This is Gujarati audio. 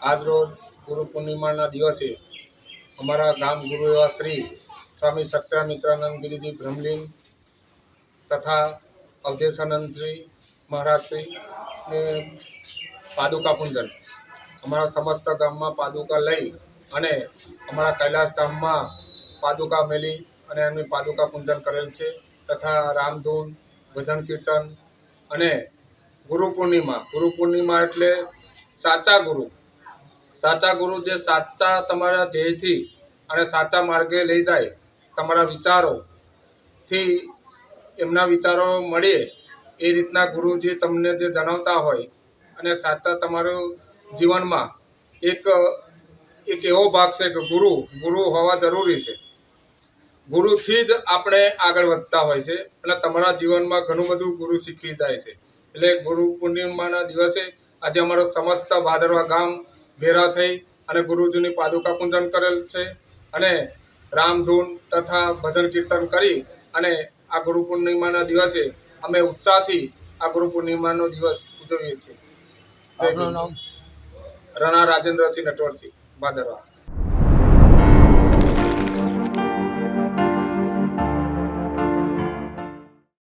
આજરોજ ગુરુ પૂર્ણિમાના દિવસે અમારા ગામ ગુરુ એવા શ્રી સ્વામી સત્યામિત્રાનંદ ગિરિજી બ્રહ્મલીન તથા અવધેશાનંદ શ્રી મહારાજ શ્રી ને પાદુકા પૂજન અમારા સમસ્ત ગામમાં પાદુકા લઈ અને અમારા કૈલાસ ધામમાં પાદુકા મેલી અને એમની પાદુકા પૂજન કરેલ છે તથા રામધૂન ભજન કીર્તન અને ગુરુ પૂર્ણિમા એટલે સાચા ગુરુ જે સાચા તમારા ધ્યેયથી અને સાચા માર્ગે લઈ જાય, તમારા વિચારોથી એમના વિચારો મળે એ રીતના ગુરુજી તમને જે જણાવતા હોય અને સાચા તમારું જીવનમાં એક એવો ભાગ છે કે ગુરુ હોવા જરૂરી છે. ગુરુથી જ આપણે આગળ વધતા હોય છે અને તમારા જીવનમાં ઘણું બધું ગુરુ શીખવી જાય છે. એટલે ગુરુ પૂર્ણિમાના દિવસે આજે અમારો સમસ્ત ભાદરવા ગામ ભેરા થઈ અને ગુરુજીની પાદુકા પૂજન કરેલ છે અને રામધૂન તથા ભજન કીર્તન કરી અને આ ગુરુ પૂર્ણિમાના દિવસે અમે ઉત્સાહથી આ ગુરુ પૂર્ણિમાનો દિવસ ઉજવીએ છીએ. રણા રાજેન્દ્રસિંહ નટવરસિંહ, ભાદરવા.